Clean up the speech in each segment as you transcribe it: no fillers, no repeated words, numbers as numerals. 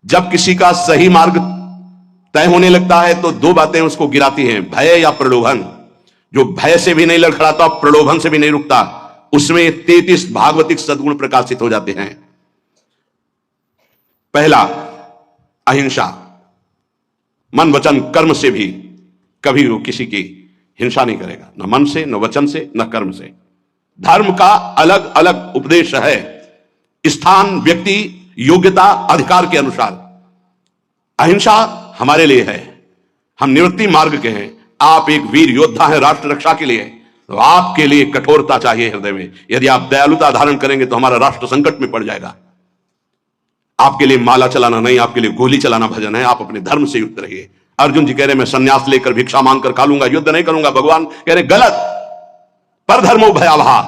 जब किसी का सही मार्ग तय होने लगता है तो दो बातें उसको गिराती हैं, भय या प्रलोभन। जो भय से भी नहीं लड़खड़ाता, प्रलोभन से भी नहीं रुकता, उसमें 33 भागवतिक सद्गुण प्रकाशित हो जाते हैं। पहला, अहिंसा। मन वचन कर्म से भी कभी वो किसी की हिंसा नहीं करेगा, न मन से, न वचन से, न कर्म से। धर्म का अलग अलग उपदेश है, स्थान, व्यक्ति, योग्यता, अधिकार के अनुसार। अहिंसा हमारे लिए है, हम निवृत्ति मार्ग के हैं। आप एक वीर योद्धा हैं राष्ट्र रक्षा के लिए, तो आपके लिए कठोरता चाहिए हृदय में। यदि आप दयालुता धारण करेंगे तो हमारा राष्ट्र संकट में पड़ जाएगा। आपके लिए माला चलाना नहीं, आपके लिए गोली चलाना भजन है। आप अपने धर्म से युक्त रहिए। अर्जुन जी कह रहे मैं संन्यास लेकर भिक्षा मांगकर खा लूंगा, युद्ध नहीं करूंगा। भगवान कह रहे गलत, पर धर्मो भयावहा,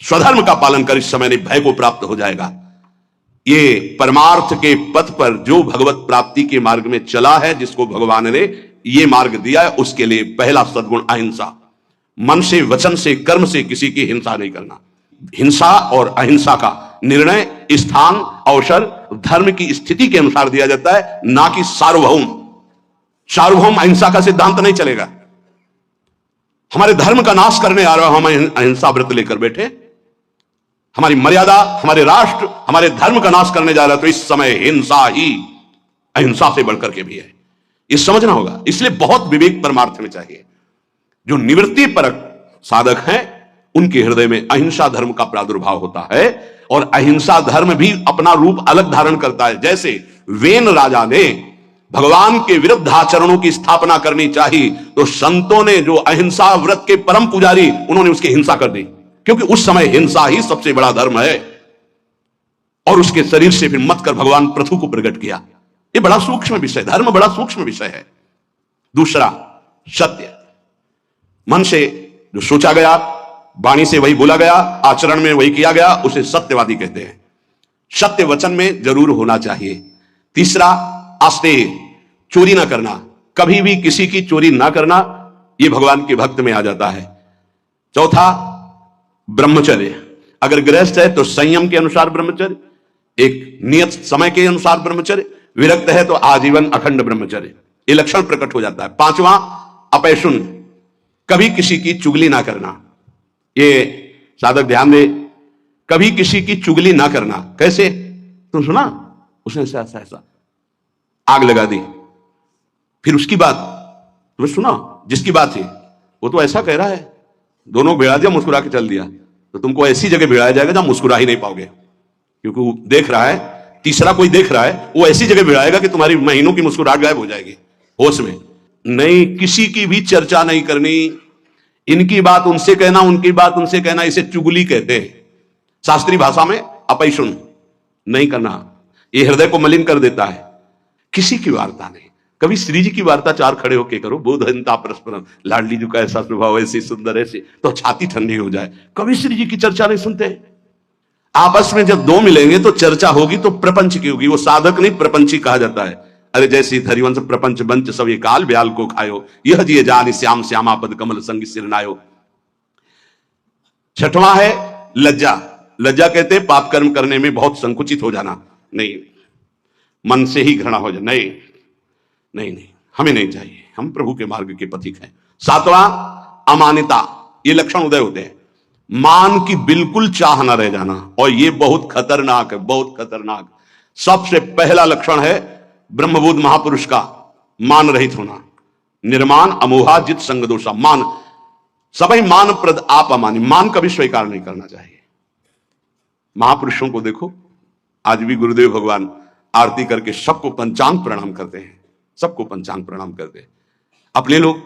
स्वधर्म का पालन कर, इस समय नहीं भय को प्राप्त हो जाएगा। ये परमार्थ के पथ पर जो भगवत प्राप्ति के मार्ग में चला है, जिसको भगवान ने ये मार्ग दिया है, उसके लिए पहला सद्गुण अहिंसा। मन से, वचन से, कर्म से किसी की हिंसा नहीं करना। हिंसा और अहिंसा का निर्णय स्थान, अवसर, धर्म की स्थिति के अनुसार दिया जाता है, ना कि सार्वभौम। सार्वभौम अहिंसा का सिद्धांत नहीं चलेगा। हमारे धर्म का नाश करने आ रहा, हम अहिंसा व्रत लेकर बैठे, हमारी मर्यादा, हमारे राष्ट्र, हमारे धर्म का नाश करने जा रहा है, तो इस समय हिंसा ही अहिंसा से बढ़कर के भी है। ये समझना होगा। इसलिए बहुत विवेक परमार्थ में चाहिए। जो निवृत्ति परक साधक हैं, उनके हृदय में अहिंसा धर्म का प्रादुर्भाव होता है, और अहिंसा धर्म भी अपना रूप अलग धारण करता है। जैसे वेन राजा ने भगवान के विरुद्ध आचरणों की स्थापना करनी चाहिए, तो संतों ने, जो अहिंसा व्रत के परम पुजारी, उन्होंने उसकी हिंसा कर दी, क्योंकि उस समय हिंसा ही सबसे बड़ा धर्म है। और उसके शरीर से फिर मत कर भगवान पृथु को प्रकट किया। ये बड़ा सूक्ष्म विषय, धर्म बड़ा सूक्ष्म विषय है। दूसरा, सत्य। मन से जो सोचा गया, वाणी से वही बोला गया, आचरण में वही किया गया, उसे सत्यवादी कहते हैं। सत्य वचन में जरूर होना चाहिए। तीसरा, आस्तेय, चोरी ना करना, कभी भी किसी की चोरी ना करना, यह भगवान के भक्त में आ जाता है। चौथा, ब्रह्मचर्य। अगर गृहस्थ है तो संयम के अनुसार ब्रह्मचर्य, एक नियत समय के अनुसार ब्रह्मचर्य। विरक्त है तो आजीवन अखंड ब्रह्मचर्य, ये लक्षण प्रकट हो जाता है। पांचवा, अपैशुन, कभी किसी की चुगली ना करना। ये साधक ध्यान दे, कभी किसी की चुगली ना करना। कैसे? तुम सुना, उसने ऐसा ऐसा ऐसा आग लगा दी, फिर उसकी बात तुम्हें सुना, जिसकी बात थी वो तो ऐसा कह रहा है, दोनों भिड़ा दिया, मुस्कुरा के चल दिया। तो तुमको ऐसी जगह भिड़ाया जाएगा जहां मुस्कुरा ही नहीं पाओगे, क्योंकि वो देख रहा है, तीसरा कोई देख रहा है, वो ऐसी जगह भिड़ाएगा कि तुम्हारी महीनों की मुस्कुराहट गायब हो जाएगी। होश में नहीं, किसी की भी चर्चा नहीं करनी। इनकी बात उनसे कहना, उनकी बात उनसे कहना, इसे चुगली कहते हैं। शास्त्रीय भाषा में अपैशुन नहीं करना, यह हृदय को मलिन कर देता है। किसी की वार्ता नहीं। कभी श्री जी की वार्ता चार खड़े होके करो, बोधनता परस्परम, लाडली जी का ऐसा स्वभाव, ऐसी सुंदर, ऐसी, तो छाती ठंडी हो जाए। कभी श्री जी की चर्चा नहीं सुनते। आपस में जब दो मिलेंगे तो चर्चा होगी, तो प्रपंच की होगी। वो साधक नहीं, प्रपंची कहा जाता है। अरे जैसी हरिवंश प्रपंच बंच सब ये काल ब्याल को खायो, यह जिये जान श्याम श्यामा पद कमल संग सिरनायो। छठवां है लज्जा। लज्जा कहते हैं पाप कर्म करने में बहुत संकुचित हो जाना। नहीं, मन से ही घृणा हो जाए, नहीं नहीं नहीं, हमें नहीं चाहिए, हम प्रभु के मार्ग के पथिक हैं। सातवां, अमानिता। ये लक्षण उदय होते हैं। मान की बिल्कुल चाह न रह जाना, और ये बहुत खतरनाक है, बहुत खतरनाक। सबसे पहला लक्षण है ब्रह्मबोध महापुरुष का, मान रहित होना। निर्मान अमोहा जित संग दोषा। मान, सभी मान प्रद आप अमानी, मान कभी स्वीकार नहीं करना चाहिए। महापुरुषों को देखो, आज भी गुरुदेव भगवान आरती करके सबको पंचांग प्रणाम करते हैं, सबको पंचांग प्रणाम करते हैं। अपने लोग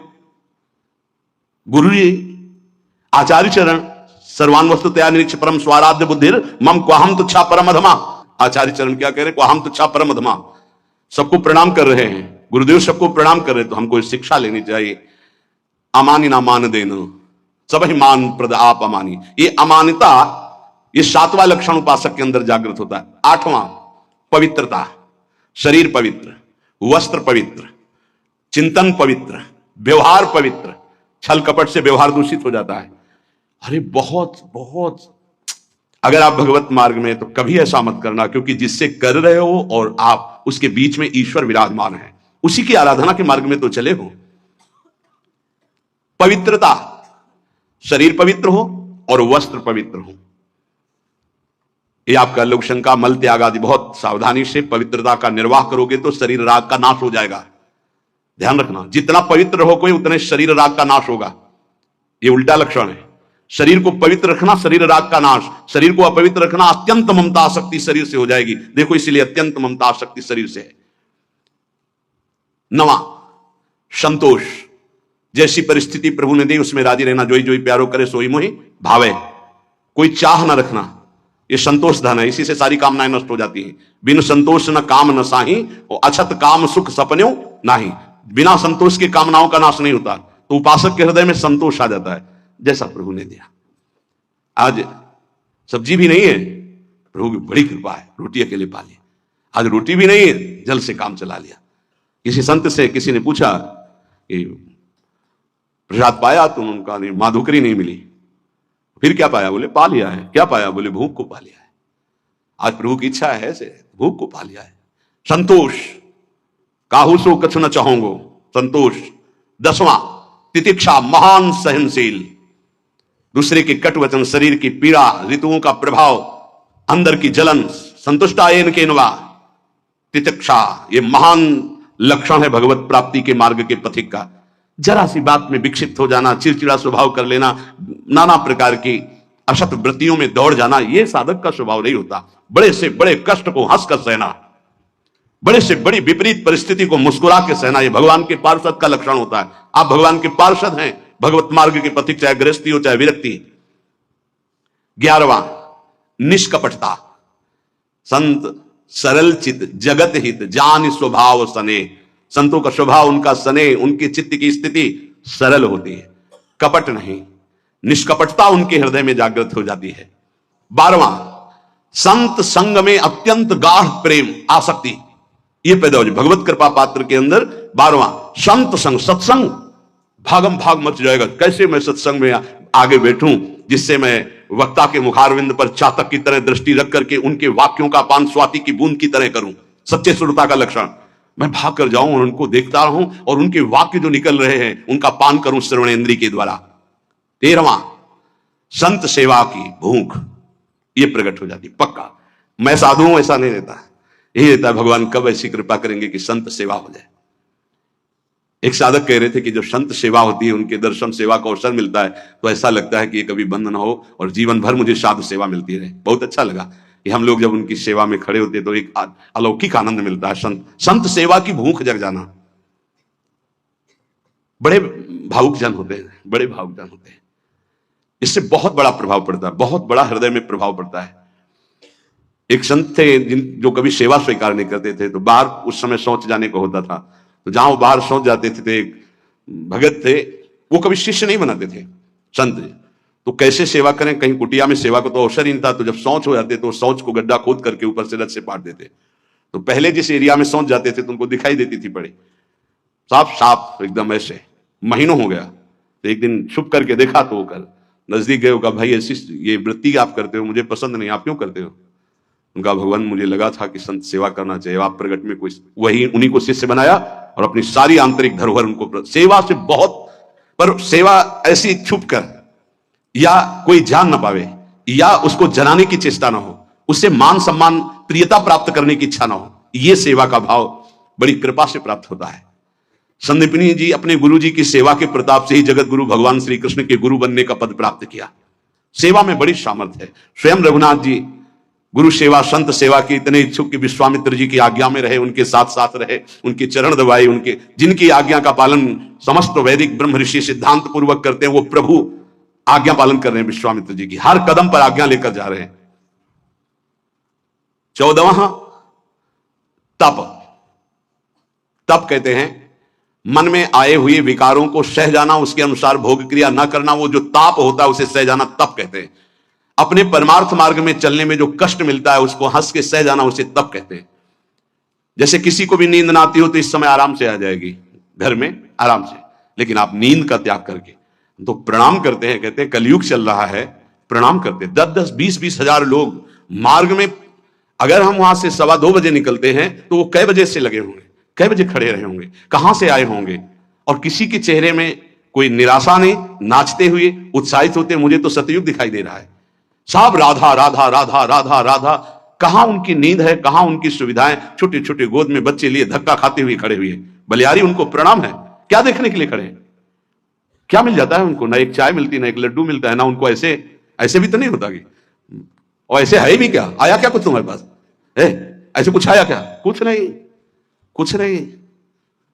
गुरु जी आचार्य चरण सर्वान वस्तु तया निरीक्ष परम स्वाराध्य बुद्धिर मम क्वाहम तुच्छा परम अधमा। आचार्य चरण क्या कह रहे? क्वाहम तुच्छा परम अधमा। सबको प्रणाम कर रहे हैं, गुरुदेव सबको प्रणाम कर रहे हैं, तो हमको शिक्षा लेनी चाहिए। अमानी ना मान देना, सभी मान प्रद आप अमानी। ये अमानिता, ये सातवां लक्षण उपासक के अंदर जागृत होता है। आठवां, पवित्रता। शरीर पवित्र, वस्त्र पवित्र, चिंतन पवित्र, व्यवहार पवित्र। छल कपट से व्यवहार दूषित हो जाता है। अरे बहुत बहुत, अगर आप भगवत मार्ग में, तो कभी ऐसा मत करना, क्योंकि जिससे कर रहे हो और आप उसके बीच में ईश्वर विराजमान है, उसी की आराधना के मार्ग में तो चले हो। पवित्रता, शरीर पवित्र हो और वस्त्र पवित्र हो। ये आपका लोक शंका, मल त्याग आदि बहुत सावधानी से पवित्रता का निर्वाह करोगे तो शरीर राग का नाश हो जाएगा। ध्यान रखना, जितना पवित्र हो कोई उतने शरीर राग का नाश होगा। ये उल्टा लक्षण है। शरीर को पवित्र रखना शरीर राग का नाश, शरीर को अपवित्र रखना अत्यंत ममता आसक्ति शरीर से हो जाएगी। देखो इसलिए अत्यंत ममता आसक्ति शरीर से है। 9, संतोष। जैसी परिस्थिति प्रभु ने दी उसमें राजी रहना। जोई जोई प्यारो करे सोई मोहि भावे। कोई चाह न रखना, ये संतोष धन है, इसी से सारी कामनाएं नष्ट हो जाती हैं। बिन संतोष न काम न साही, और अछत काम सुख सपन्यो नाही। बिना संतोष के कामनाओं का नाश नहीं होता। तो उपासक के हृदय में संतोष आ जाता है, जैसा प्रभु ने दिया। आज सब्जी भी नहीं है, प्रभु की बड़ी कृपा है, रोटी अकेले पा ली। आज रोटी भी नहीं है, जल से काम चला लिया। किसी संत से किसी ने पूछा कि प्रसाद पाया? तो उनका नहीं, माधुकरी नहीं मिली। फिर क्या पाया? बोले पा लिया है। क्या पाया? बोले भूख को पा लिया है। आज प्रभु की इच्छा है से भूख को पा लिया है। संतोष, काहू सो कछु न चाहोगो, संतोष। 10वां, तितिक्षा, महान सहनशील। दूसरे के कट वचन, शरीर की पीड़ा, ऋतुओं का प्रभाव, अंदर की जलन, संतुष्टायन केनवा। तितिक्षा, ये महान लक्षण है भगवत प्राप्ति के मार्ग के पथिक का। जरा सी बात में विक्षिप्त हो जाना, चिड़चिड़ा स्वभाव कर लेना, नाना प्रकार की असत वृत्तियों में दौड़ जाना, यह साधक का स्वभाव नहीं होता। बड़े से बड़े कष्ट को हंसकर सहना, बड़े से बड़ी विपरीत परिस्थिति को मुस्कुरा के सहना, यह भगवान के पार्षद का लक्षण होता है। आप भगवान के पार्षद हैं, भगवत मार्ग के पथिक, चाहे गृहस्थी हो चाहे विरक्ति। 11वां, निष्कपटता। संत सरल चित जगत हित जान स्वभाव सने। संतों का स्वभाव, उनका सने, उनकी चित्त की स्थिति सरल होती है, कपट नहीं। निष्कपटता उनके हृदय में जागृत हो जाती है। 12वां, संत संग में अत्यंत गाढ़ प्रेम आसक्ति, यह पैदा हो जाए भगवत कृपा पात्र के अंदर। 12वां, संत संग, सत्संग। भागम भाग मच जाएगा, कैसे मैं सत्संग में आगे बैठूं जिससे मैं वक्ता के मुखारविंद पर चातक की तरह दृष्टि रख करके उनके वाक्यों का पान स्वाति की बूंद की तरह करूं। सच्चे श्रोता का लक्षण, मैं भाग कर जाऊं और उनको देखता रहूं और उनके वाक्य जो निकल रहे हैं उनका पान करूं श्रवणेंद्रिय के द्वारा। 13वां, संत सेवा की भूख, ये प्रकट हो जाती पक्का। मैं साधु हूं ऐसा नहीं रहता, यही रहता है भगवान कब ऐसी कृपा करेंगे कि संत सेवा हो जाए। एक साधक कह रहे थे कि जब संत सेवा होती है, उनके दर्शन सेवा का अवसर मिलता है, तो ऐसा लगता है कि ये कभी बंद ना हो और जीवन भर मुझे साधु सेवा मिलती रहे। बहुत अच्छा लगा कि हम लोग जब उनकी सेवा में खड़े होते तो एक अलौकिक आनंद मिलता है। संत सेवा की भूख जग जाना। बड़े भावुक जन होते हैं, बड़े भावुक जन होते हैं, इससे बहुत बड़ा प्रभाव पड़ता है, बहुत बड़ा हृदय में प्रभाव पड़ता है। एक संत थे जो कभी सेवा स्वीकार नहीं करते थे, तो बाहर उस समय शौच जाने को होता था, तो जहां वो बाहर शौच जाते थे, तो एक भगत थे, वो कभी शिष्य नहीं बनाते थे संत। तो कैसे सेवा करें, कहीं कुटिया में सेवा को तो अवसर ही नहीं था, तो जब शौच हो जाते तो शौच को गड्ढा खोद करके ऊपर से रथ से पाट देते। तो पहले जिस एरिया में शौच जाते थे तो उनको दिखाई देती थी पड़े साफ साफ एकदम ऐसे, महीनों हो गया। तो एक दिन छुप करके देखा तो कर नजदीक गए, कहा भाई ऐसी ये वृत्ति आप करते हो, मुझे पसंद नहीं, आप क्यों करते हो? उनका भगवान मुझे लगा था कि संत सेवा करना चाहिए, आप प्रगट में कोई वही उन्हीं को शिष्य बनाया और अपनी सारी आंतरिक धरोहर उनको सेवा से बहुत, पर सेवा ऐसी छुप कर या कोई जान ना पावे या उसको जनाने की चेष्टा ना हो, उससे मान सम्मान प्रियता प्राप्त करने की इच्छा ना हो, ये सेवा का भाव बड़ी कृपा से प्राप्त होता है। संदीपनी जी अपने गुरु जी की सेवा के प्रताप से ही जगत गुरु भगवान श्री कृष्ण के गुरु बनने का पद प्राप्त किया। सेवा में बड़ी सामर्थ्य है। स्वयं रघुनाथ जी गुरु सेवा संत सेवा के इतने इच्छुक कि विश्वामित्र जी की आज्ञा में रहे, उनके साथ साथ रहे, उनके चरण दबाए, उनके जिनकी आज्ञा का पालन समस्त वैदिक ब्रह्म ऋषि सिद्धांत पूर्वक करते हैं, वो प्रभु आज्ञा पालन कर रहे हैं विश्वामित्र जी की, हर कदम पर आज्ञा लेकर जा रहे हैं। 14वां, तप। तप कहते हैं मन में आए हुए विकारों को सह जाना, उसके अनुसार भोग क्रिया न करना, वो जो ताप होता है उसे सह जाना तप कहते हैं। अपने परमार्थ मार्ग में चलने में जो कष्ट मिलता है उसको हंस के सह जाना, उसे तप कहते हैं। जैसे किसी को भी नींद ना आती हो तो इस समय आराम से आ जाएगी घर में आराम से, लेकिन आप नींद का त्याग करके तो प्रणाम करते हैं, कहते हैं कलयुग चल रहा है, प्रणाम करते हैं। 10-10, 20-20 हजार लोग मार्ग में अगर हम वहां से 2:15 निकलते हैं तो वो कै बजे से लगे होंगे, कै बजे खड़े रहे होंगे, कहां से आए होंगे, और किसी के चेहरे में कोई निराशा नहीं, नाचते हुए उत्साहित होते। मुझे तो सतयुग दिखाई दे रहा है, सब राधा राधा राधा राधा राधा। कहां उनकी नींद है, कहां उनकी सुविधाएं। छोटे छोटे गोद में बच्चे लिए धक्का खाते हुए खड़े हुए, बलियारी उनको प्रणाम है। क्या देखने के लिए खड़े हैं? क्या मिल जाता है उनको? ना एक चाय मिलती, ना एक लड्डू मिलता है, ना उनको ऐसे ऐसे भी तो नहीं होता कि, और ऐसे है भी क्या? आया क्या कुछ तुम्हारे पास? ऐसे कुछ आया क्या? कुछ नहीं, कुछ नहीं।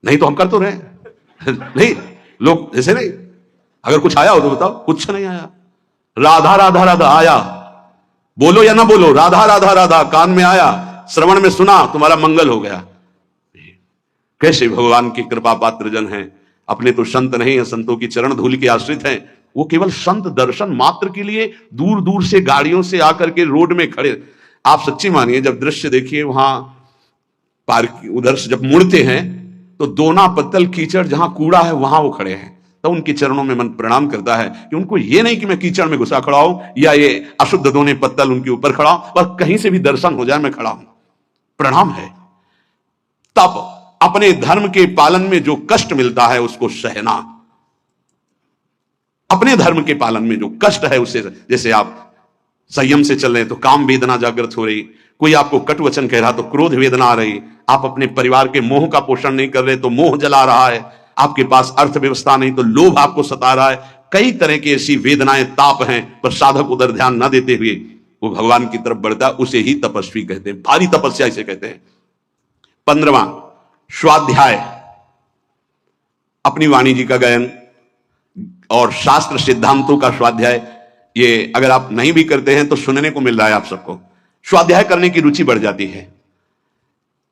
नहीं तो हम कर तो रहे नहीं, लोग ऐसे नहीं। अगर कुछ आया हो तो बताओ। कुछ नहीं आया। राधा राधा राधा आया, बोलो या ना बोलो, राधा राधा राधा कान में आया, श्रवण में सुना, तुम्हारा मंगल हो गया। कैसे भगवान की कृपा पात्र जन हैं। अपने तो संत नहीं है, संतों की चरण धूल के आश्रित हैं। वो केवल संत दर्शन मात्र के लिए दूर दूर से गाड़ियों से आकर के रोड में खड़े। आप सच्ची मानिए, जब दृश्य देखिए वहां पार्क उधर से जब मुड़ते हैं तो दोना पत्तल कीचड़, जहां कूड़ा है वहां वो खड़े हैं। तो उनके चरणों में मन प्रणाम करता है कि उनको ये नहीं कि मैं कीचड़ में घुसा खड़ा हूं या ये अशुद्ध दोने पत्तल उनके ऊपर खड़ा हूं, और कहीं से भी दर्शन हो जाए मैं खड़ा हूं। प्रणाम है। तब अपने धर्म के पालन में जो कष्ट मिलता है उसको सहना। अपने धर्म के पालन में जो कष्ट है उससे, जैसे आप संयम से चल रहे तो काम वेदना जागृत हो रही, कोई आपको कटु वचन कह रहा तो क्रोध वेदना आ रही, आप अपने परिवार के मोह का पोषण नहीं कर रहे तो मोह जला रहा है, आपके पास अर्थव्यवस्था नहीं तो लोभ आपको सता रहा है। कई तरह की ऐसी वेदनाएं, ताप हैं, पर साधक उधर ध्यान न देते हुए वो भगवान की तरफ बढ़ता, उसे ही तपस्वी कहते हैं। भारी तपस्या इसे कहते हैं। 15वां स्वाध्याय, अपनी वाणी जी का गायन और शास्त्र सिद्धांतों का स्वाध्याय। ये अगर आप नहीं भी करते हैं तो सुनने को मिल रहा है आप सबको। स्वाध्याय करने की रुचि बढ़ जाती है।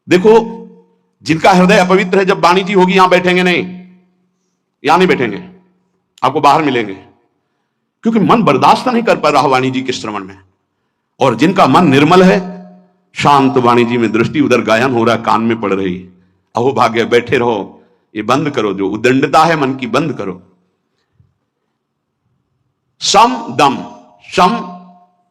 देखो, जिनका हृदय अपवित्र है, जब वाणी जी होगी यहां बैठेंगे नहीं, यहां नहीं बैठेंगे, आपको बाहर मिलेंगे, क्योंकि मन बर्दाश्त नहीं कर पा रहा वाणी जी के श्रवण में। और जिनका मन निर्मल है, शांत वाणी जी में दृष्टि, उधर गायन हो रहा, कान में पड़ रही, अहो भाग्य, बैठे रहो, ये बंद करो, जो उदंडता है मन की बंद करो। सम दम, सम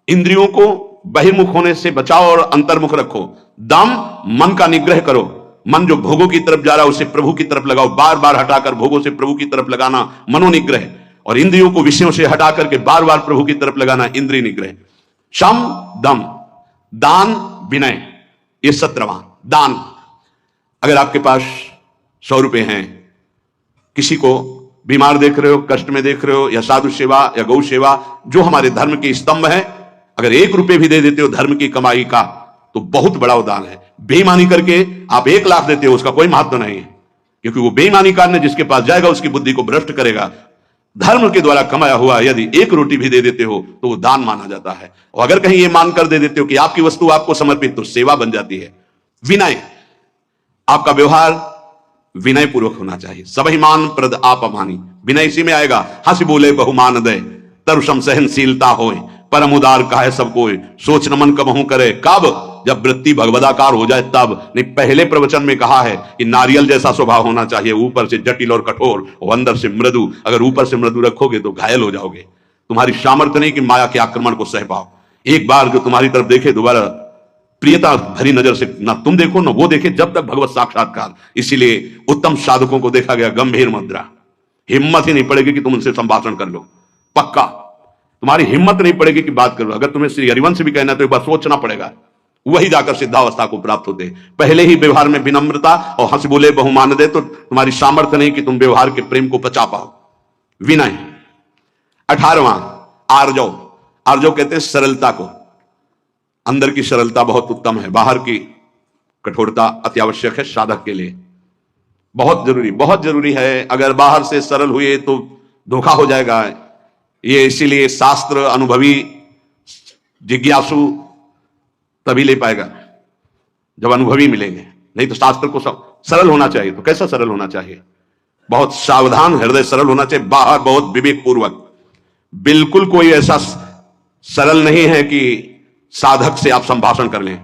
इंद्रियों को बहिर्मुख होने से बचाओ और अंतर्मुख रखो। दम मन का निग्रह करो। मन जो भोगों की तरफ जा रहा है उसे प्रभु की तरफ लगाओ, बार बार हटाकर भोगों से प्रभु की तरफ लगाना मनोनिग्रह, और इंद्रियों को विषयों से हटा करके बार बार प्रभु की तरफ लगाना इंद्रिय निग्रह। सम दम, दान विनय, ये 17वां दान। अगर आपके पास 100 रुपए हैं, किसी को बीमार देख रहे हो, कष्ट में देख रहे हो, या साधु सेवा या गौ सेवा, जो हमारे धर्म के स्तंभ है, अगर 1 रुपए भी दे देते हो धर्म की कमाई का, तो बहुत बड़ा दान है। बेईमानी करके आप 1 लाख देते हो, उसका कोई महत्व नहीं है, क्योंकि वो बेईमानी करने जिसके पास जाएगा उसकी बुद्धि को भ्रष्ट करेगा। धर्म के द्वारा कमाया हुआ यदि 1 रोटी भी दे देते हो तो वो दान माना जाता है। और अगर कहीं ये मानकर दे देते हो कि आपकी वस्तु आपको समर्पित, तो सेवा बन जाती है। विनय, आपका व्यवहार विनय पूर्वक होना चाहिए। सबहिमान प्रद आप अमानी, विनय इसी में आएगा। हंस बोले बहुमान दे, तरुषम सहनशीलता होए, परम उदार काहे सब कोई, सोच नमन कबहू करे, कब? जब वृत्ति भगवदाकार हो जाए तब। नहीं, पहले प्रवचन में कहा है कि नारियल जैसा स्वभाव होना चाहिए, ऊपर से जटिल और कठोर और अंदर से मृदु। अगर ऊपर से मृदु रखोगे तो घायल हो जाओगे। तुम्हारी सामर्थ्य नहीं कि माया के आक्रमण को सह पाओ। एक बार जो तुम्हारी तरफ देखे, दोबारा प्रियता भरी नजर से ना तुम देखो ना वो देखे, जब तक भगवत साक्षात्कार। इसीलिए उत्तम साधकों को देखा गया गंभीर मुद्रा। हिम्मत ही नहीं पड़ेगी कि तुम उनसे संभाषण कर लो, पक्का तुम्हारी हिम्मत नहीं पड़ेगी कि बात करो। अगर तुम्हें श्री हरिवंश भी कहना है तो एक बार सोचना पड़ेगा, वही जाकर सिद्धावस्था को प्राप्त होते। पहले ही व्यवहार में विनम्रता और हंस बोले बहुमान दे, तो तुम्हारी सामर्थ्य नहीं कि तुम व्यवहार के प्रेम को पचा पाओ। विनय। 18वां आर्जव। आर्जव कहते हैं सरलता को। अंदर की सरलता बहुत उत्तम है, बाहर की कठोरता अति आवश्यक है साधक के लिए। बहुत जरूरी है। अगर बाहर से सरल हुए तो धोखा हो जाएगा। ये इसीलिए शास्त्र अनुभवी जिज्ञासु तभी ले पाएगा जब अनुभवी मिलेंगे, नहीं तो शास्त्र को सरल होना चाहिए। तो कैसा सरल होना चाहिए? बहुत सावधान हृदय सरल होना चाहिए, बाहर बहुत विवेक पूर्वक। बिल्कुल कोई ऐसा सरल नहीं है कि साधक से आप संभाषण कर लें,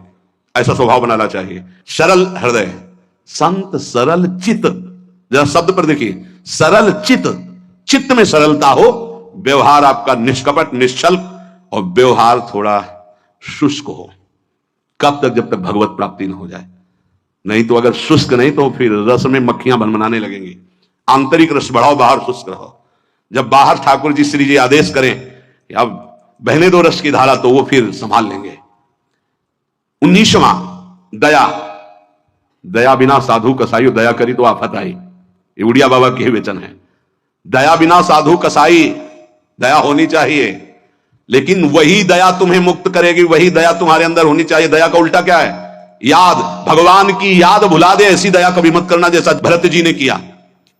ऐसा स्वभाव बनाना चाहिए। सरल हृदय, संत सरल चित्त। जरा शब्द पर देखिए, सरल चित्त, चित्त में सरलता हो, व्यवहार आपका निष्कपट निश्चल और व्यवहार थोड़ा शुष्क हो, कब तक? जब तक भगवत प्राप्ति न हो जाए। नहीं तो अगर शुष्क नहीं तो फिर रस में मक्खियां भनभनाने लगेंगी। आंतरिक रस बढ़ाओ, बाहर शुष्क रहो। जब बाहर ठाकुर जी श्री जी आदेश करें कि अब बहने दो रस की धारा, तो वो फिर संभाल लेंगे। 19वां दया। दया बिना साधु कसाई, दया करी तो आफत आई, ये उड़िया बाबा के वचन है। दया बिना साधु कसाई, दया होनी चाहिए, लेकिन वही दया तुम्हें मुक्त करेगी, वही दया तुम्हारे अंदर होनी चाहिए। दया का उल्टा क्या है? याद। भगवान की याद भुला दे, ऐसी दया कभी मत करना जैसा भरत जी ने किया।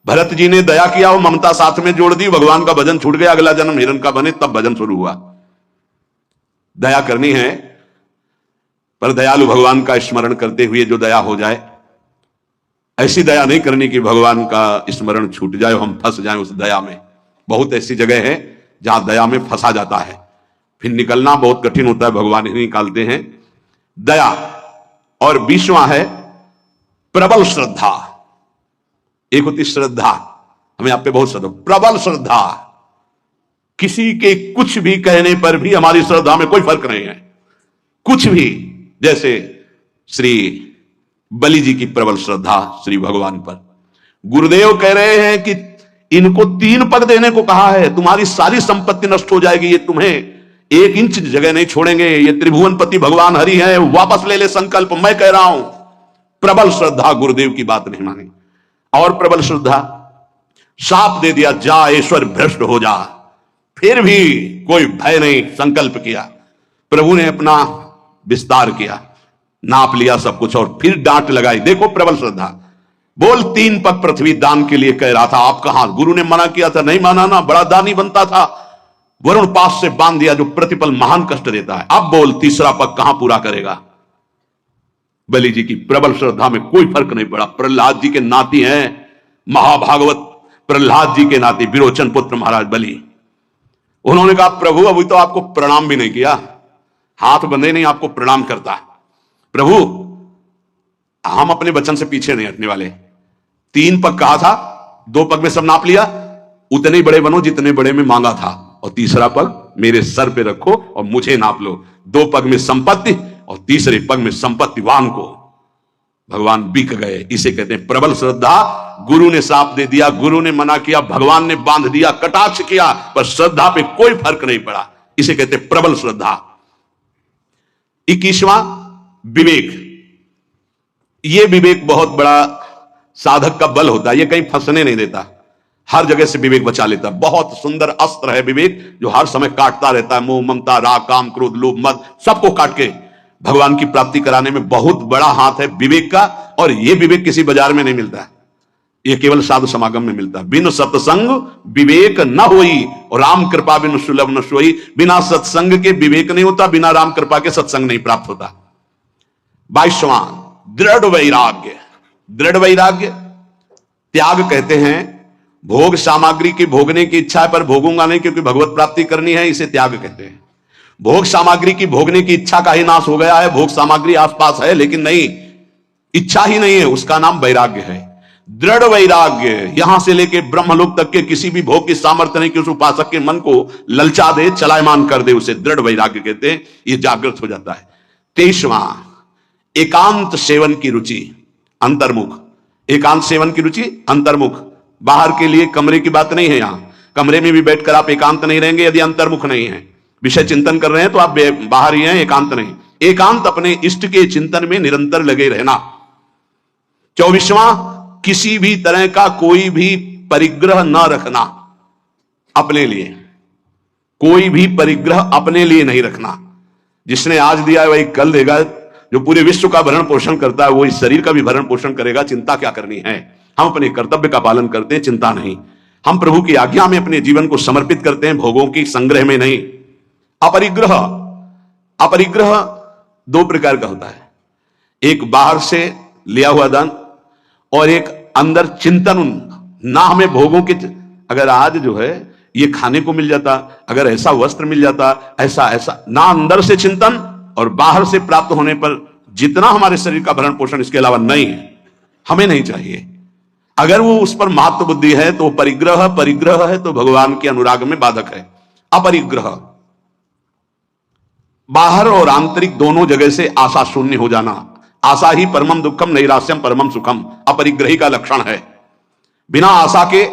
भरत जी ने दया किया, वो ममता साथ में जोड़ दी, भगवान का भजन छूट गया, अगला जन्म हिरण का बने, तब भजन शुरू हुआ। दया करनी है, पर दयालु भगवान का स्मरण करते हुए जो दया हो जाए, ऐसी दया नहीं करनी कि भगवान का स्मरण छूट जाए, हम फंस जाएं उस दया में। बहुत ऐसी जगह है जहां दया में फंसा जाता है, फिर निकलना बहुत कठिन होता है, भगवान ही निकालते हैं। दया। और 20वां है प्रबल श्रद्धा। एक होती श्रद्धा, हमें आप पे बहुत श्रद्धा, प्रबल श्रद्धा। किसी के कुछ भी कहने पर भी हमारी श्रद्धा में कोई फर्क नहीं है, कुछ भी। जैसे श्री बलि जी की प्रबल श्रद्धा श्री भगवान पर। गुरुदेव कह रहे हैं कि इनको 3 पग देने को कहा है, तुम्हारी सारी संपत्ति नष्ट हो जाएगी, ये तुम्हें 1 इंच जगह नहीं छोड़ेंगे, ये त्रिभुवनपति भगवान हरि है, वापस ले ले संकल्प, मैं कह रहा हूं। प्रबल श्रद्धा, गुरुदेव की बात नहीं मानी। और प्रबल श्रद्धा, शाप दे दिया, जा ईश्वर भ्रष्ट हो जा, फिर भी कोई भय नहीं, संकल्प किया। प्रभु ने अपना विस्तार किया, नाप लिया सब कुछ, और फिर डांट लगाई। देखो प्रबल श्रद्धा। बोल 3 पग पृथ्वी दान के लिए कह रहा था, आप कहां? गुरु ने मना किया था, नहीं माना ना, बड़ा दानी बनता था। वरुण पास से बांध दिया, जो प्रतिपल महान कष्ट देता है। अब बोल 3रा पग कहां पूरा करेगा? बलि जी की प्रबल श्रद्धा में कोई फर्क नहीं पड़ा। प्रहलाद जी के नाती हैं, महाभागवत प्रहलाद जी के नाती विरोचन पुत्र महाराज बलि। उन्होंने कहा, प्रभु अभी तो आपको प्रणाम भी नहीं किया, हाथ बंधे नहीं, आपको प्रणाम करता। प्रभु हम अपने वचन से पीछे नहीं हटने वाले। 3 पग कहा था, 2 पग में सब नाप लिया, उतने ही बड़े बनो जितने बड़े में मांगा था, और 3रा पग मेरे सर पे रखो और मुझे नाप लो। 2 पग में संपत्ति और 3रे पग में संपत्तिवान को। भगवान बिक गए। इसे कहते हैं प्रबल श्रद्धा। गुरु ने साप दे दिया, गुरु ने मना किया, भगवान ने बांध दिया, कटाक्ष किया, पर श्रद्धा पे कोई फर्क नहीं पड़ा। इसे कहते हैं प्रबल श्रद्धा। 21वां विवेक। यह विवेक बहुत बड़ा साधक का बल होता है, यह कहीं फंसने नहीं देता, हर जगह से विवेक बचा लेता। बहुत सुंदर अस्त्र है विवेक, जो हर समय काटता रहता है। मोह, ममता, राग, काम, क्रोध, लोभ, मद, सबको काट के भगवान की प्राप्ति कराने में बहुत बड़ा हाथ है विवेक का। और यह विवेक किसी बाजार में नहीं मिलता, यह केवल साधु समागम में मिलता है। बिन सत्संग विवेक न होई, और राम कृपा बिन सुलभ न सोई। बिना सत्संग के विवेक नहीं होता, बिना राम कृपा के सत्संग नहीं प्राप्त होता। 22वां दृढ़ वैराग्य। दृढ़ वैराग्य त्याग कहते हैं। भोग सामग्री की भोगने की इच्छा है, पर भोगूंगा नहीं क्योंकि भगवत प्राप्ति करनी है, इसे त्याग कहते हैं। भोग सामग्री की भोगने की इच्छा का ही नाश हो गया है। भोग सामग्री आसपास है लेकिन नहीं, इच्छा ही नहीं है, उसका नाम वैराग्य है। दृढ़ वैराग्य, यहां से लेके ब्रह्मलोक तक के किसी भी भोग की सामर्थ्य नहीं कि उस उपासक के मन को ललचा दे, चलायमान कर दे, उसे दृढ़ वैराग्य कहते हैं। यह जागृत हो जाता है। 23वां एकांत सेवन की रुचि, अंतर्मुख। एकांत सेवन की रुचि, अंतर्मुख। बाहर के लिए कमरे की बात नहीं है। यहां कमरे में भी बैठकर आप एकांत नहीं रहेंगे यदि अंतर्मुख नहीं है। विषय चिंतन कर रहे हैं तो आप बाहर ही हैं, एकांत नहीं। एकांत अपने इष्ट के चिंतन में निरंतर लगे रहना। 24वां किसी भी तरह का कोई भी परिग्रह न रखना अपने लिए। कोई भी परिग्रह अपने लिए नहीं रखना। जिसने आज दिया है वही कल देगा। जो पूरे विश्व का भरण पोषण करता है वो इस शरीर का भी भरण पोषण करेगा। चिंता क्या करनी है? हम अपने कर्तव्य का पालन करते हैं, चिंता नहीं। हम प्रभु की आज्ञा में अपने जीवन को समर्पित करते हैं, भोगों की संग्रह में नहीं। अपरिग्रह, अपरिग्रह 2 प्रकार का होता है। एक बाहर से लिया हुआ दान और एक अंदर चिंतन। ना हमें भोगों के, अगर आज जो है ये खाने को मिल जाता, अगर ऐसा वस्त्र मिल जाता, ऐसा ऐसा, ना अंदर से चिंतन और बाहर से प्राप्त होने पर जितना हमारे शरीर का भरण पोषण, इसके अलावा नहीं है, हमें नहीं चाहिए। अगर वो उस पर महत्व बुद्धि है तो परिग्रह, परिग्रह है तो भगवान के अनुराग में बाधक है। अपरिग्रह बाहर और आंतरिक दोनों जगह से आशा शून्य हो जाना। आशा ही परमम दुखम नैराश्यम परमम सुखम अपरिग्रही का लक्षण है। बिना आशा के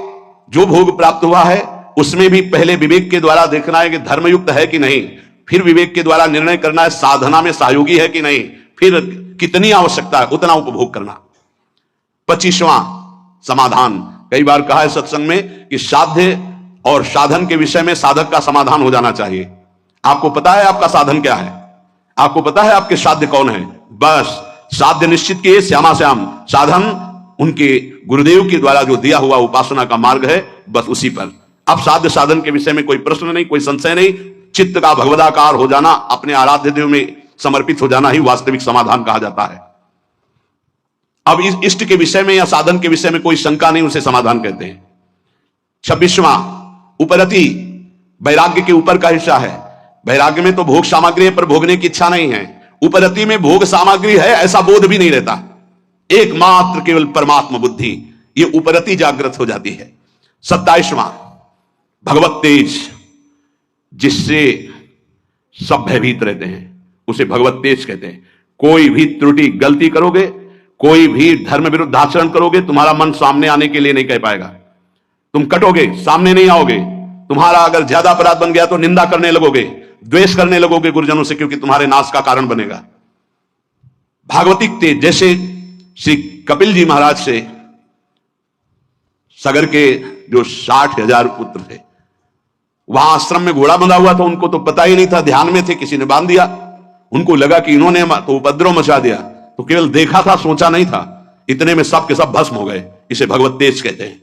जो भोग प्राप्त हुआ है उसमें भी पहले विवेक के द्वारा देखना है कि धर्मयुक्त है कि नहीं, फिर विवेक के द्वारा निर्णय करना है साधना में सहयोगी है कि नहीं, फिर कितनी आवश्यकता है उतना उपभोग करना। 25वां समाधान, कई बार कहा है सत्संग में कि साध्य और साधन के विषय में साधक का समाधान हो जाना चाहिए। आपको पता है आपका साधन क्या है, आपको पता है आपके साध्य कौन है, बस साध्य निश्चित किए श्यामा श्याम, साधन उनके गुरुदेव के द्वारा जो दिया हुआ उपासना का मार्ग है, बस उसी पर। अब साध्य साधन के विषय में कोई प्रश्न नहीं, कोई संशय नहीं, चित्त का भगवदाकार हो जाना, अपने आराध्य देव में समर्पित हो जाना ही वास्तविक समाधान कहा जाता है। अब इस इष्ट के विषय में या साधन के विषय में कोई शंका नहीं, उसे समाधान कहते हैं। 26वां उपरति, वैराग्य के ऊपर का हिस्सा है। वैराग्य में तो भोग सामग्री है पर भोगने की इच्छा नहीं है। उपरति में भोग सामग्री है ऐसा बोध भी नहीं रहता, एकमात्र केवल परमात्मा बुद्धि, ये उपरति जागृत हो जाती है। 27वां भगवत तेज, जिससे सब भयभीत रहते हैं उसे भगवत तेज कहते हैं। कोई भी त्रुटि गलती करोगे, कोई भी धर्म विरुद्ध आचरण करोगे, तुम्हारा मन सामने आने के लिए नहीं कह पाएगा, तुम कटोगे, सामने नहीं आओगे। तुम्हारा अगर ज्यादा अपराध बन गया तो निंदा करने लगोगे, द्वेष करने लगोगे गुरुजनों से, क्योंकि तुम्हारे नाश का कारण बनेगा। भागवतिक तेज, जैसे श्री कपिल जी महाराज से सगर के जो 60,000 पुत्र थे, वहां आश्रम में घोड़ा बंधा हुआ था, उनको तो पता ही नहीं था, ध्यान में थे, किसी ने बांध दिया, उनको लगा कि इन्होंने तो उपद्रव मचा दिया, तो केवल देखा था, सोचा नहीं था, इतने में सब के सब भस्म हो गए। इसे भगवत तेज कहते हैं।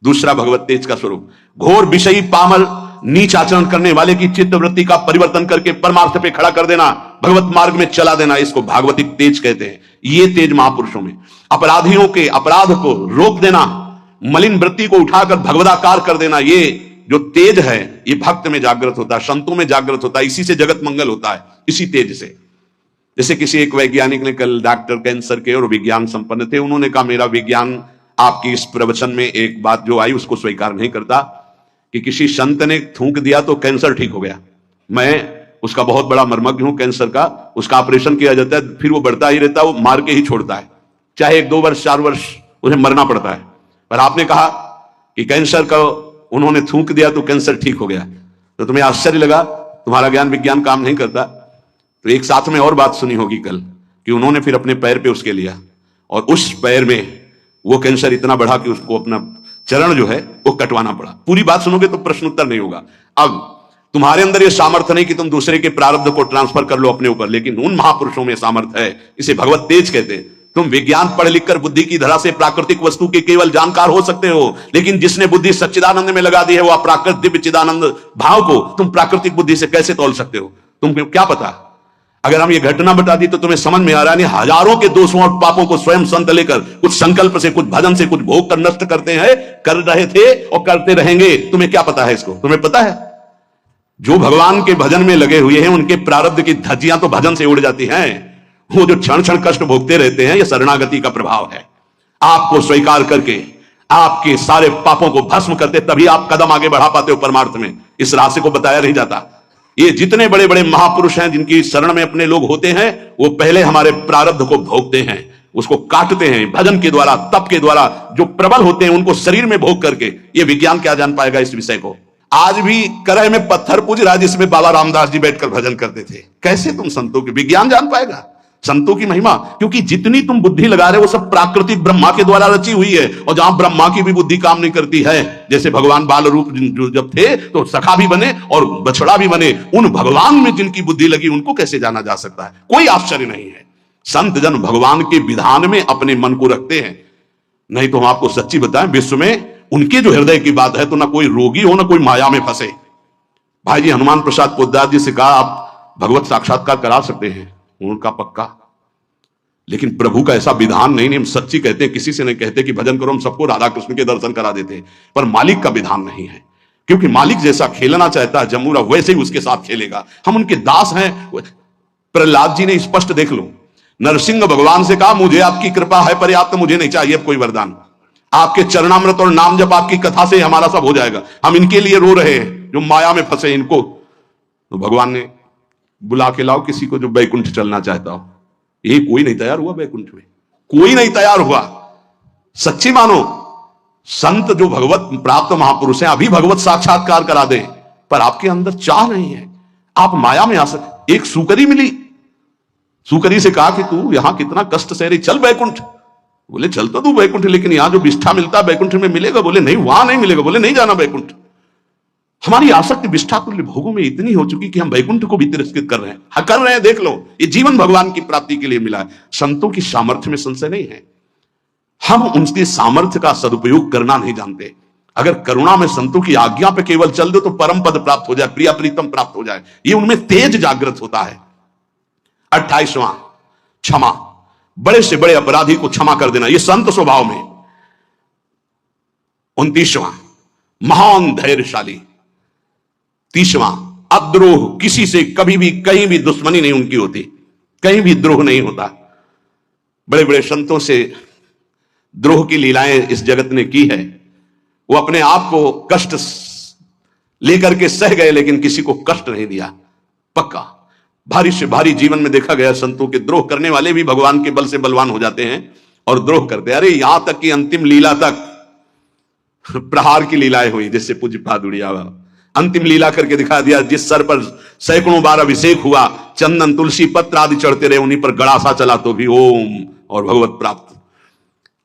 दूसरा भगवत तेज का स्वरूप, घोर विषयी पामर नीच आचरण करने वाले की चित्त वृत्ति का परिवर्तन करके परमार्थ पे खड़ा कर देना, भगवत मार्ग में चला देना, इसको भागवतिक तेज कहते हैं। ये तेज महापुरुषों में अपराधियों के अपराध को रोक देना, मलिन वृत्ति को उठाकर भगवदाकार कर देना, ये जो तेज है ये भक्त में जागृत होता है, संतों में जागृत होता है, इसी से जगत मंगल होता है, इसी तेज से। जैसे किसी एक वैज्ञानिक ने, कल डॉक्टर कैंसर के और विज्ञान संपन्न थे, उन्होंने कहा मेरा विज्ञान आपकी इस प्रवचन में एक बात जो आई उसको स्वीकार नहीं करता कि किसी संत ने थूक दिया तो कैंसर ठीक हो गया। मैं उसका बहुत बड़ा मर्मज्ञ हूं कैंसर का, उसका ऑपरेशन किया जाता है, फिर वो बढ़ता ही रहता है, वो मार के ही छोड़ता है, चाहे 1, 2 वर्ष 4 वर्ष उन्हें मरना पड़ता है। पर आपने कहा कि कैंसर का उन्होंने थूक दिया तो कैंसर ठीक हो गया, तो तुम्हें आश्चर्य लगा, तुम्हारा ज्ञान विज्ञान काम नहीं करता। तो एक साथ में और बात सुनी होगी कल कि उन्होंने फिर अपने पैर पे उसके लिया और उस पैर में वो कैंसर इतना बढ़ा कि उसको अपना चरण जो है वो कटवाना पड़ा। पूरी बात सुनोगे तो प्रश्न उत्तर नहीं होगा। अब तुम्हारे अंदर ये सामर्थ्य नहीं कि तुम दूसरे के प्रारब्ध को ट्रांसफर कर लो अपने ऊपर, लेकिन उन महापुरुषों में सामर्थ्य है, इसे भगवत तेज कहते हैं। तुम विज्ञान पढ़ लिखकर बुद्धि की धरा से प्राकृतिक वस्तु के केवल जानकार हो सकते हो, लेकिन जिसने बुद्धि सच्चिदानंद में लगा दी है, वो प्राकृत दिव्य चिदानंद भाव को तुम प्राकृतिक बुद्धि से कैसे तोल सकते हो? तुमको क्या पता? अगर हम ये घटना बता दी तो तुम्हें समझ में आ रहा है, हजारों के दोषों और पापों को स्वयं संत लेकर कुछ संकल्प से, कुछ भजन से, कुछ भोग कर नष्ट करते हैं, कर रहे थे और करते रहेंगे। तुम्हें क्या पता है इसको? तुम्हें पता है जो भगवान के भजन में लगे हुए हैं उनके प्रारब्ध की धज्जियां तो भजन से उड़ जाती हैं। वो जो क्षण क्षण कष्ट भोगते रहते हैं, ये शरणागति का प्रभाव है। आपको स्वीकार करके आपके सारे पापों को भस्म करते, तभी आप कदम आगे बढ़ा पाते हो परमार्थ में। इस रास्ते को बताया नहीं जाता। ये जितने बड़े बड़े महापुरुष हैं जिनकी शरण में अपने लोग होते हैं, वो पहले हमारे प्रारब्ध को भोगते हैं, उसको काटते हैं भजन के द्वारा, तप के द्वारा। जो प्रबल होते हैं उनको शरीर में भोग करके। ये विज्ञान क्या जान पाएगा इस विषय को? आज भी करह में पत्थर पूज रहा जिसमें बाबा रामदास जी बैठकर भजन करते थे। कैसे तुम संतों की विज्ञान जान पाएगा, संतों की महिमा? क्योंकि जितनी तुम बुद्धि लगा रहे हो वो सब प्राकृतिक ब्रह्मा के द्वारा रची हुई है। और जहां ब्रह्मा की भी बुद्धि काम नहीं करती है, जैसे भगवान बाल रूप जब थे तो सखा भी बने और बछड़ा भी बने, उन भगवान में जिनकी बुद्धि लगी उनको कैसे जाना जा सकता है? कोई आश्चर्य नहीं है। संत जन भगवान के विधान में अपने मन को रखते हैं। नहीं तो हम आपको सच्ची बताएं, विश्व में उनके जो हृदय की बात है तो ना कोई रोगी हो ना कोई माया में फंसे। भाई जी हनुमान प्रसाद पोद्दार जी से कहा आप भगवत साक्षात्कार करा सकते हैं, उनका पक्का, लेकिन प्रभु का ऐसा विधान नहीं। हम सच्ची कहते हैं, किसी से नहीं कहते कि भजन करो, हम सबको राधा कृष्ण के दर्शन करा देते हैं, पर मालिक का विधान नहीं है। क्योंकि मालिक जैसा खेलना चाहता है जमूरा, वैसे ही उसके साथ खेलेगा। हम उनके दास हैं। प्रहलाद जी ने स्पष्ट देख लो, नरसिंह भगवान से कहा मुझे आपकी कृपा है पर्याप्त, मुझे नहीं चाहिए अब कोई वरदान। आपके चरणामृत और नाम जप आपकी कथा से हमारा सब हो जाएगा। हम इनके लिए रो रहे हैं जो माया में फंसे इनको। तो भगवान ने बुला के लाओ किसी को जो बैकुंठ चलना चाहता हो। ये कोई नहीं तैयार हुआ बैकुंठ में, कोई नहीं तैयार हुआ। सच्ची मानो, संत जो भगवत प्राप्त महापुरुष हैं अभी भगवत साक्षात्कार करा दे, पर आपके अंदर चाह नहीं है, आप माया में आ सकते। एक सुकरी मिली, सुकरी से कहा कि तू यहां कितना कष्ट सह रही, चल बैकुंठ। बोले चल तो तू बैकुंठ, लेकिन यहां जो विष्ठा मिलता है बैकुंठ में मिलेगा? बोले नहीं, वहां नहीं मिलेगा। बोले नहीं जाना बैकुंठ। हमारी आसक्ति विष्ठा तुल्य भोगों में इतनी हो चुकी कि हम बैकुंठ को भी तिरस्कृत कर रहे हैं। हाँ कर रहे हैं, देख लो, ये जीवन भगवान की प्राप्ति के लिए मिला है। संतों की सामर्थ्य में संशय नहीं है, हम उनके सामर्थ्य का सदुपयोग करना नहीं जानते। अगर करुणा में संतों की आज्ञा पे केवल चल दो तो परम पद प्राप्त हो जाए, प्रिया प्रीतम प्राप्त हो जाए, ये उनमें तेज जागृत होता है। 28वां क्षमा, बड़े से बड़े अपराधी को क्षमा कर देना, ये संत स्वभाव में। 29वां महान धैर्यशाली। 30वां अद्रोह, किसी से कभी भी कहीं भी दुश्मनी नहीं उनकी होती, कहीं भी द्रोह नहीं होता। बड़े बड़े संतों से द्रोह की लीलाएं इस जगत ने की है। वो अपने आप को कष्ट लेकर के सह गए, लेकिन किसी को कष्ट नहीं दिया। पक्का भारी से भारी जीवन में देखा गया संतों के द्रोह करने वाले भी भगवान के बल से बलवान हो जाते हैं और द्रोह करते। अरे यहां तक कि अंतिम लीला तक प्रहार की लीलाएं हुई, जिससे पूज्य पादुड़िया अंतिम लीला करके दिखा दिया। जिस सर पर सैकड़ों बार अभिषेक हुआ, चंदन तुलसी पत्र आदि चढ़ते रहे, उन्हीं पर गड़ासा चला तो भी ओम और भगवत प्राप्त।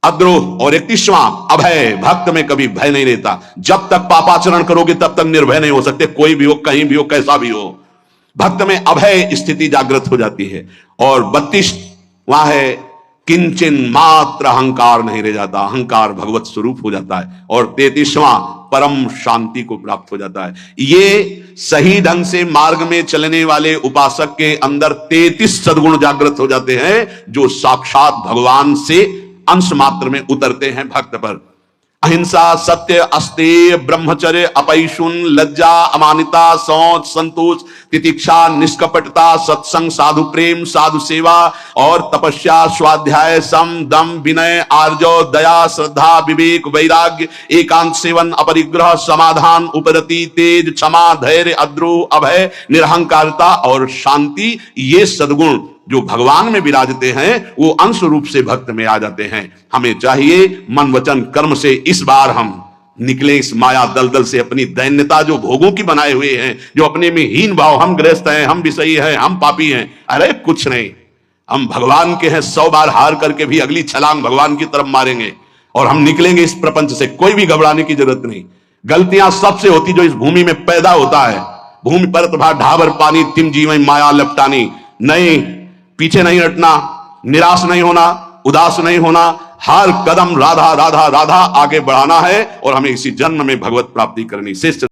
अद्रोह। और 31वां अभय, भक्त में कभी भय नहीं रहता। जब तक पापाचरण करोगे तब तक निर्भय नहीं हो सकते, कोई भी हो, कहीं भी हो, कैसा भी हो। भक्त में अभय स्थिति जागृत हो जाती है। और 32वां है किंचन मात्र अहंकार नहीं रह जाता, अहंकार भगवत स्वरूप हो जाता है। और 33वां परम शांति को प्राप्त हो जाता है। ये सही ढंग से मार्ग में चलने वाले उपासक के अंदर 33 सद्गुण जागृत हो जाते हैं, जो साक्षात भगवान से अंश मात्र में उतरते हैं भक्त पर। अहिंसा, सत्य, अस्तेय, ब्रह्मचर्य, अपैशुन, लज्जा, अमानिता, शौच, संतोष, तितिक्षा, निष्कपटता, सत्संग, साधु प्रेम, साधु सेवा और तपस्या, स्वाध्याय, सम, दम, विनय, आर्जव, दया, श्रद्धा, विवेक, वैराग्य, एकांत सेवन, अपरिग्रह, समाधान, उपरति, तेज, क्षमा, धैर्य, अद्रोह, अभय, निरहंकारता और शांति, ये सद्गुण जो भगवान में विराजते हैं वो अंश रूप से भक्त में आ जाते हैं। हमें चाहिए मन वचन कर्म से इस बार हम निकले इस माया दलदल से, अपनी दैन्यता जो भोगों की बनाए हुए हैं, जो अपने में हीन भाव, हम गृहस्थ हैं, हम विषयी हैं, हम पापी हैं, अरे कुछ नहीं, हम भगवान के हैं। 100 बार हार करके भी अगली छलांग भगवान की तरफ मारेंगे और हम निकलेंगे इस प्रपंच से। कोई भी घबराने की जरूरत नहीं। गलतियां सबसे होती जो इस भूमि में पैदा होता है। भूमि पर ढाबर पानी तिम जीवन माया लपटानी। नहीं, पीछे नहीं हटना, निराश नहीं होना, उदास नहीं होना, हर कदम राधा राधा राधा आगे बढ़ाना है और हमें इसी जन्म में भगवत प्राप्ति करनी। शेष